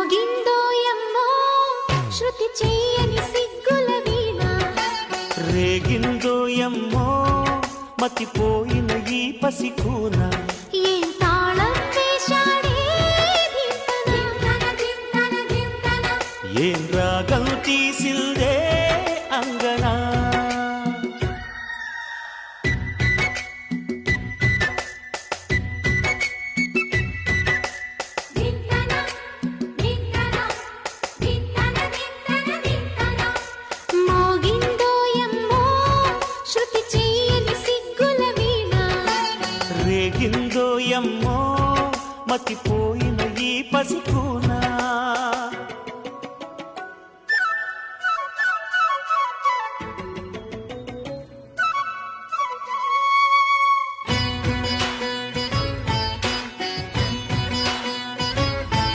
మోగిందో యమ్మో శృతి చేయని సిగ్గుల వీణ రేగిందో యమ్మో మతిపోయిన ఈ పసికూన ఏం తాళం వేశాడే ఏం రాగం తీసిల్దే అంగనా మోగిందో యమ్మో శృతి చేయని సిగ్గుల వీణ రేగిందో యమ్మో మతిపోయిన ఈ పసికూన